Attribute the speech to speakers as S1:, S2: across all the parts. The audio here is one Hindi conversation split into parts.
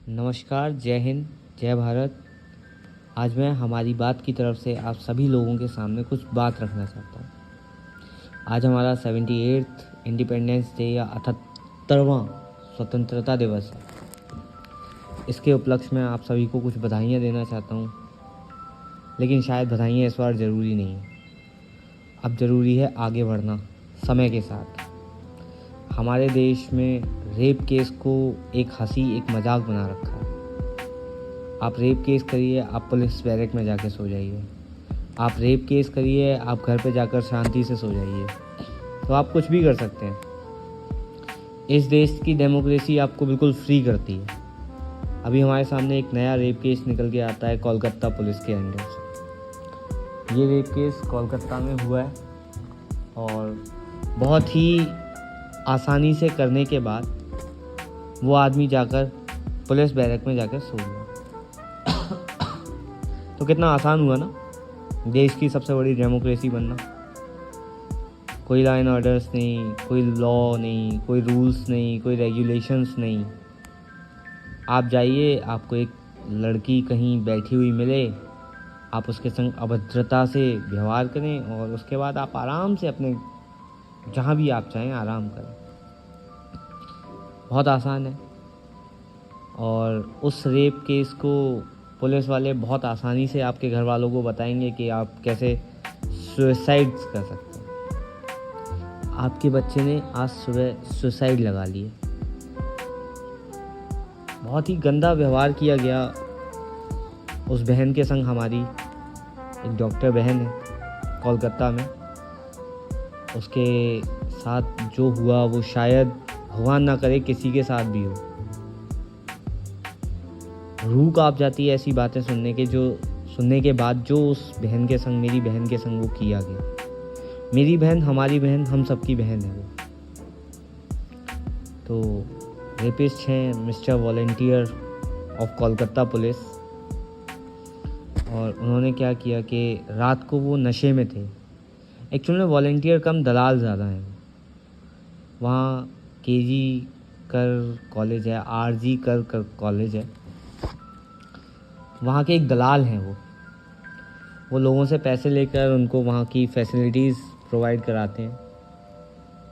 S1: नमस्कार, जय हिंद, जय भारत। आज मैं हमारी बात की तरफ से आप सभी लोगों के सामने कुछ बात रखना चाहता हूँ। आज हमारा 78th इंडिपेंडेंस डे या 78वां स्वतंत्रता दिवस है। इसके उपलक्ष्य में आप सभी को कुछ बधाइयाँ देना चाहता हूँ, लेकिन शायद बधाइयाँ इस बार ज़रूरी नहीं है। अब ज़रूरी है आगे बढ़ना समय के साथ। हमारे देश में रेप केस को एक हंसी, एक मजाक बना रखा है। आप रेप केस करिए, आप पुलिस बैरक में जाके सो जाइए। आप रेप केस करिए, आप घर पे जाकर शांति से सो जाइए। तो आप कुछ भी कर सकते हैं। इस देश की डेमोक्रेसी आपको बिल्कुल फ्री करती है। अभी हमारे सामने एक नया रेप केस निकल के आता है कोलकाता पुलिस के अंडर से। ये रेप केस कोलकाता में हुआ है और बहुत ही आसानी से करने के बाद वो आदमी जाकर पुलिस बैरक में जाकर सो गया। तो कितना आसान हुआ ना देश की सबसे बड़ी डेमोक्रेसी बनना। कोई लॉ एंड ऑर्डर्स नहीं, कोई लॉ नहीं, कोई रूल्स नहीं, कोई रेगुलेशंस नहीं। आप जाइए, आपको एक लड़की कहीं बैठी हुई मिले, आप उसके संग अभद्रता से व्यवहार करें और उसके बाद आप आराम से अपने जहाँ भी आप चाहें आराम करें। बहुत आसान है। और उस रेप केस को पुलिस वाले बहुत आसानी से आपके घर वालों को बताएंगे कि आप कैसे सुसाइड्स कर सकते हैं। आपके बच्चे ने आज सुबह सुसाइड लगा लिए। बहुत ही गंदा व्यवहार किया गया उस बहन के संग। हमारी एक डॉक्टर बहन है कोलकाता में, उसके साथ जो हुआ वो शायद भगवान ना करे किसी के साथ भी हो। रूह कांप जाती है ऐसी बातें सुनने के बाद जो उस बहन के संग, मेरी बहन के संग वो किया गया। मेरी बहन, हमारी बहन, हम सबकी बहन है वो। तो रेपिस्ट हैं mister volunteer of Kolkata police. और उन्होंने क्या किया कि रात को वो नशे में थे। एक्चुअली में वॉलंटियर कम दलाल ज़्यादा हैं। वहाँ KG कर कॉलेज है, RG कर कॉलेज है। वहाँ के एक दलाल हैं वो लोगों से पैसे लेकर उनको वहाँ की फैसिलिटीज़ प्रोवाइड कराते हैं।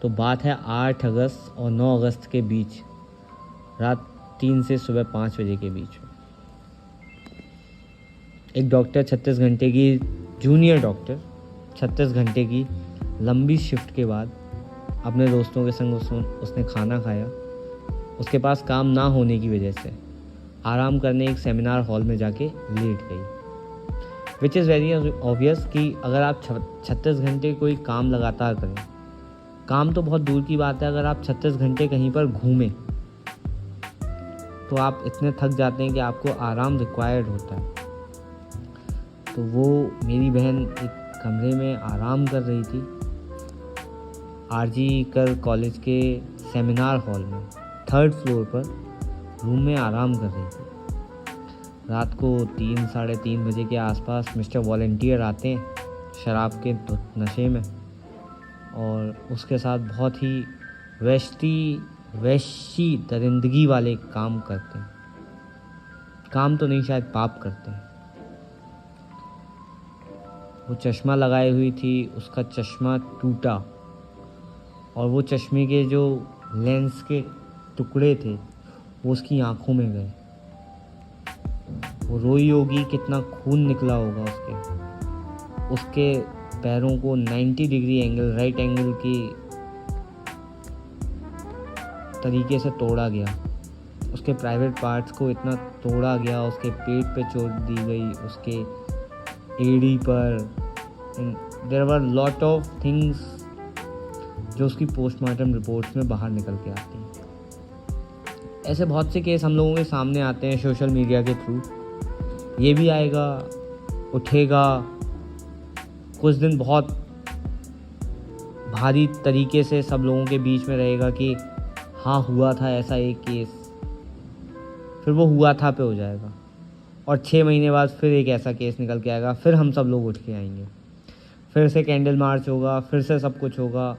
S1: तो बात है 8 अगस्त और 9 अगस्त के बीच, रात 3 से सुबह 5 बजे के बीच में। एक डॉक्टर 36 घंटे की, जूनियर डॉक्टर 36 घंटे की लंबी शिफ्ट के बाद अपने दोस्तों के संग उसने खाना खाया। उसके पास काम ना होने की वजह से आराम करने एक सेमिनार हॉल में जाके लेट गई। विच इज़ वेरी ऑब्वियस कि अगर आप 36 घंटे कोई काम लगातार करें, काम तो बहुत दूर की बात है, अगर आप 36 घंटे कहीं पर घूमें तो आप इतने थक जाते हैं कि आपको आराम रिक्वायर्ड होता है। तो वो मेरी बहन एक कमरे में आराम कर रही थी RG कर कॉलेज के सेमिनार हॉल में, 3rd फ्लोर पर रूम में आराम कर रही थी। रात को 3, साढ़े 3 बजे के आसपास मिस्टर वॉलंटियर आते हैं शराब के नशे में और उसके साथ बहुत ही वैशी दरिंदगी वाले काम करते हैं। काम तो नहीं, शायद पाप करते हैं। वो चश्मा लगाई हुई थी, उसका चश्मा टूटा और वो चश्मे के जो लेंस के टुकड़े थे वो उसकी आंखों में गए। वो रोई होगी, कितना खून निकला होगा उसके पैरों को 90 डिग्री एंगल, राइट एंगल की तरीके से तोड़ा गया। उसके प्राइवेट पार्ट्स को इतना तोड़ा गया, उसके पेट पे चोट दी गई, उसके एड़ी पर। There were lot of things जो उसकी पोस्टमार्टम रिपोर्ट्स में बाहर निकल के आती हैं। ऐसे बहुत से केस हम लोगों के सामने आते हैं सोशल मीडिया के थ्रू। ये भी आएगा, उठेगा, कुछ दिन बहुत भारी तरीके से सब लोगों के बीच में रहेगा कि हाँ हुआ था ऐसा एक केस, फिर वो हुआ था पे हो जाएगा और 6 महीने बाद फिर एक ऐसा केस निकल के आएगा, फिर हम सब लोग उठ के आएंगे, फिर से कैंडल मार्च होगा, फिर से सब कुछ होगा,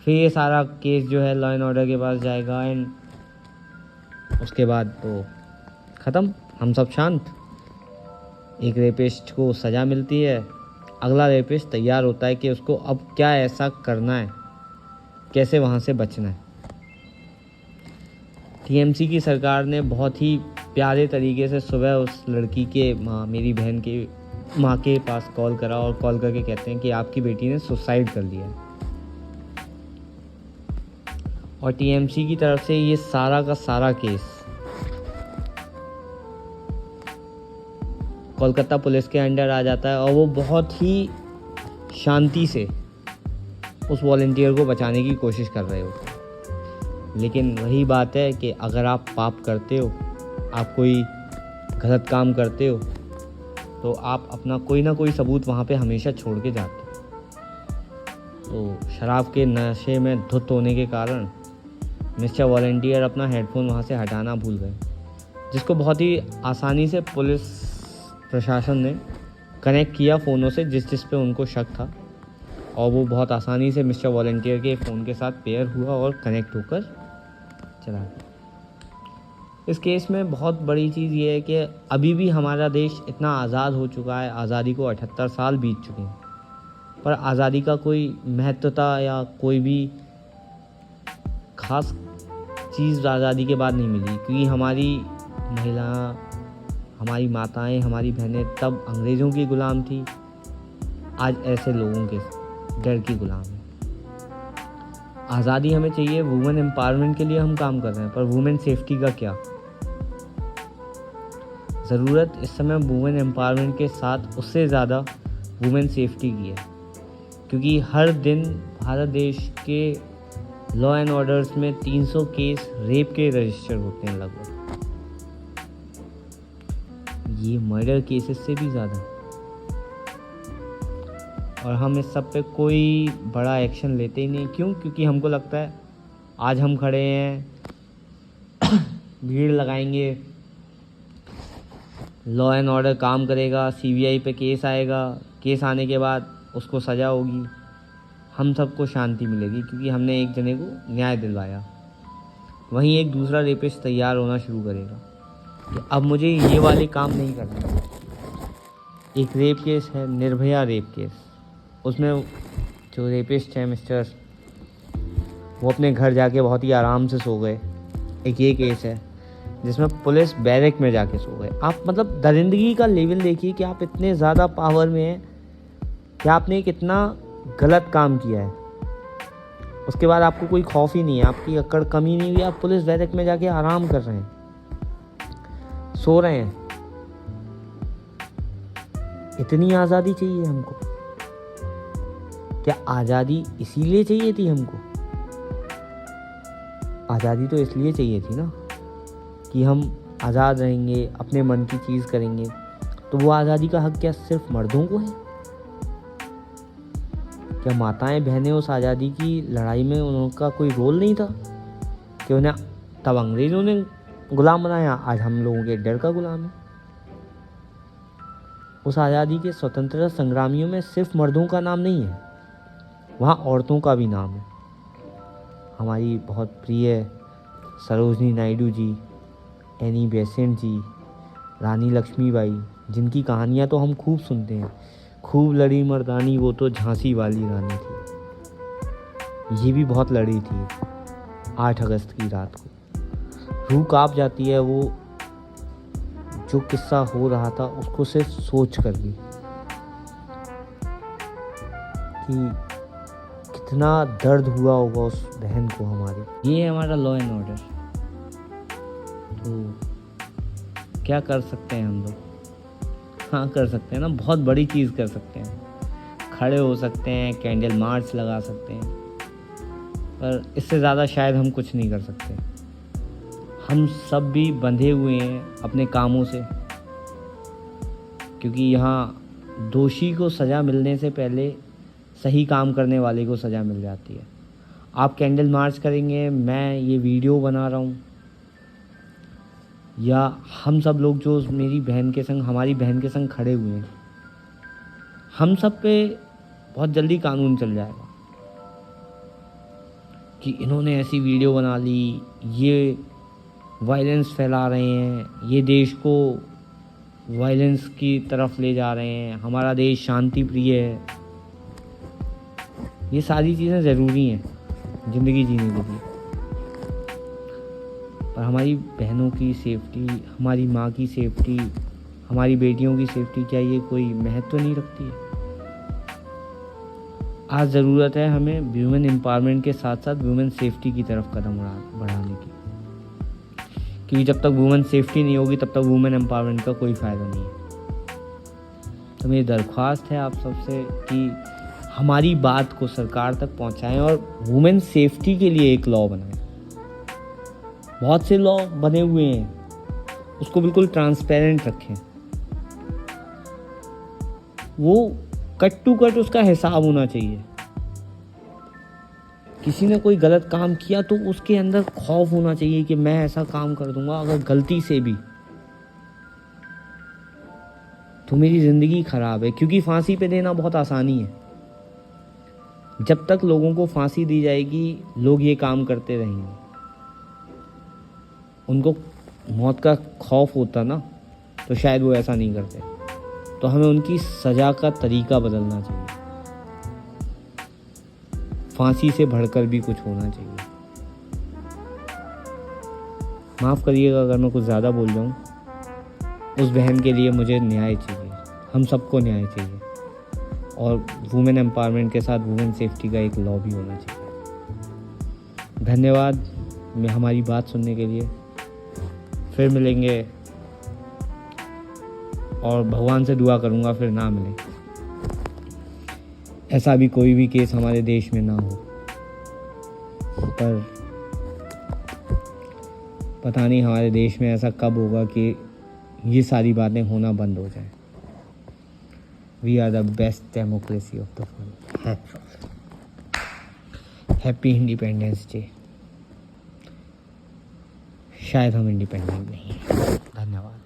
S1: फिर ये सारा केस जो है लॉ एंड ऑर्डर के पास जाएगा एंड उसके बाद तो ख़त्म, हम सब शांत। एक रेपिस्ट को सज़ा मिलती है, अगला रेपिस्ट तैयार होता है कि उसको अब क्या ऐसा करना है, कैसे वहाँ से बचना है। टीएमसी की सरकार ने बहुत ही प्यारे तरीके से सुबह उस लड़की के मेरी बहन के माँ के पास कॉल करा और कॉल करके कहते हैं कि आपकी बेटी ने सुसाइड कर लिया है। और टीएमसी की तरफ से ये सारा का सारा केस कोलकाता पुलिस के अंडर आ जाता है और वो बहुत ही शांति से उस वॉलंटियर को बचाने की कोशिश कर रहे होते हैं। लेकिन वही बात है कि अगर आप पाप करते हो, आप कोई गलत काम करते हो, तो आप अपना कोई ना कोई सबूत वहाँ पे हमेशा छोड़ के जाते हो। तो शराब के नशे में धुत होने के कारण मिस्टर वॉलंटियर अपना हेडफोन वहाँ से हटाना भूल गए, जिसको बहुत ही आसानी से पुलिस प्रशासन ने कनेक्ट किया फ़ोनों से जिस पे उनको शक था, और वो बहुत आसानी से मिस्टर वॉलंटियर के फ़ोन के साथ पेयर हुआ और कनेक्ट होकर चला गया। इस केस में बहुत बड़ी चीज़ ये है कि अभी भी हमारा देश इतना आज़ाद हो चुका है, आज़ादी को 78 साल बीत चुके हैं, पर आज़ादी का कोई महत्वता या कोई भी ख़ास चीज़ आज़ादी के बाद नहीं मिली, क्योंकि हमारी महिला, हमारी माताएं, हमारी बहनें तब अंग्रेज़ों की ग़ुलाम थी, आज ऐसे लोगों के डर की ग़ुलाम है। आज़ादी हमें चाहिए, वुमेन एम्पावरमेंट के लिए हम काम कर रहे हैं, पर वुमेन सेफ्टी का क्या? ज़रूरत इस समय वुमेन एम्पावरमेंट के साथ उससे ज़्यादा वुमेन सेफ्टी की है, क्योंकि हर दिन भारत देश के लॉ एंड ऑर्डर्स में 300 केस रेप के रजिस्टर होते हैं लगभग, ये मर्डर केसेस से भी ज़्यादा। और हम इस सब पे कोई बड़ा एक्शन लेते ही नहीं। क्यों? क्योंकि हमको लगता है आज हम खड़े हैं, भीड़ लगाएंगे, लॉ एंड ऑर्डर काम करेगा, सीबीआई पे केस आएगा, केस आने के बाद उसको सज़ा होगी, हम सबको शांति मिलेगी क्योंकि हमने एक जने को न्याय दिलवाया। वहीं एक दूसरा रेपिस्ट तैयार होना शुरू करेगा कि अब मुझे ये वाले काम नहीं करना। एक रेप केस है, निर्भया रेप केस, उसमें जो रेपिस्ट है मिस्टर, वो अपने घर जाके बहुत ही आराम से सो गए। एक ये केस है जिसमें पुलिस बैरक में जाके सो गए। आप मतलब दरिंदगी का लेवल देखिए कि आप इतने ज़्यादा पावर में हैं कि आपने कितना गलत काम किया है, उसके बाद आपको कोई खौफ ही नहीं है, आपकी अक्कड़ कमी नहीं हुई, आप पुलिस बैरक में जाके आराम कर रहे हैं, सो रहे हैं। इतनी आज़ादी चाहिए हमको? क्या आज़ादी इसीलिए चाहिए थी हमको? आज़ादी तो इसलिए चाहिए थी ना कि हम आज़ाद रहेंगे, अपने मन की चीज़ करेंगे। तो वो आज़ादी का हक क्या सिर्फ मर्दों को है? क्या माताएं बहनें उस आज़ादी की लड़ाई में उनका कोई रोल नहीं था कि उन्हें तब अंग्रेज़ों ने गुलाम बनाया, आज हम लोगों के डर का गुलाम है? उस आज़ादी के स्वतंत्रता संग्रामियों में सिर्फ मर्दों का नाम नहीं है, वहाँ औरतों का भी नाम है। हमारी बहुत प्रिय सरोजनी नायडू जी, एनी बेसेंट जी, रानी लक्ष्मीबाई, जिनकी कहानियाँ तो हम खूब सुनते हैं, खूब लड़ी मर्दानी वो तो झांसी वाली रानी थी। ये भी बहुत लड़ी थी 8 अगस्त की रात को। रूह काँप जाती है वो जो किस्सा हो रहा था उसको सिर्फ सोच कर भी, कि कितना दर्द हुआ होगा उस बहन को हमारी। ये है हमारा लॉ एंड ऑर्डर। तो क्या कर सकते हैं हम लोग? हाँ कर सकते हैं ना, बहुत बड़ी चीज़ कर सकते हैं। खड़े हो सकते हैं, कैंडल मार्च लगा सकते हैं, पर इससे ज़्यादा शायद हम कुछ नहीं कर सकते। हम सब भी बंधे हुए हैं अपने कामों से, क्योंकि यहाँ दोषी को सज़ा मिलने से पहले सही काम करने वाले को सज़ा मिल जाती है। आप कैंडल मार्च करेंगे, मैं ये वीडियो बना रहा हूँ, या हम सब लोग जो मेरी बहन के संग, हमारी बहन के संग खड़े हुए हैं, हम सब पे बहुत जल्दी कानून चल जाएगा कि इन्होंने ऐसी वीडियो बना ली, ये वायलेंस फैला रहे हैं, ये देश को वायलेंस की तरफ ले जा रहे हैं, हमारा देश शांति प्रिय है। ये सारी चीज़ें ज़रूरी हैं ज़िंदगी जीने के लिए, पर हमारी बहनों की सेफ्टी, हमारी माँ की सेफ्टी, हमारी बेटियों की सेफ्टी, क्या ये कोई महत्व नहीं रखती है? आज ज़रूरत है हमें वुमेन एम्पावरमेंट के साथ साथ वुमेन सेफ्टी की तरफ कदम बढ़ाने की, क्योंकि जब तक वुमेन सेफ्टी नहीं होगी तब तक वुमेन एम्पावरमेंट का कोई फ़ायदा नहीं है। तो मेरी दरख्वास्त है आप सबसे कि हमारी बात को सरकार तक पहुंचाएं और वुमेन सेफ्टी के लिए एक लॉ बनाएं। बहुत से लॉ बने हुए हैं, उसको बिल्कुल ट्रांसपेरेंट रखें, वो कट टू कट उसका हिसाब होना चाहिए। किसी ने कोई गलत काम किया तो उसके अंदर खौफ होना चाहिए कि मैं ऐसा काम कर दूंगा अगर गलती से भी तो मेरी ज़िंदगी खराब है। क्योंकि फांसी पे देना बहुत आसानी है, जब तक लोगों को फांसी दी जाएगी लोग ये काम करते रहेंगे। उनको मौत का खौफ होता ना तो शायद वो ऐसा नहीं करते। तो हमें उनकी सज़ा का तरीका बदलना चाहिए, फांसी से बढ़कर भी कुछ होना चाहिए। माफ़ करिएगा अगर मैं कुछ ज़्यादा बोल जाऊँ। उस बहन के लिए मुझे न्याय चाहिए, हम सबको न्याय चाहिए, और वुमेन एम्पावरमेंट के साथ वुमेन सेफ्टी का एक लॉ भी होना चाहिए। धन्यवाद हमारी बात सुनने के लिए। फिर मिलेंगे और भगवान से दुआ करूँगा फिर ना मिले, ऐसा भी कोई भी केस हमारे देश में ना हो। पर पता नहीं हमारे देश में ऐसा कब होगा कि ये सारी बातें होना बंद हो जाए। We are the best democracy of the world. Happy independence day. शायद हम इंडिपेंडेंट नहीं हैं। धन्यवाद।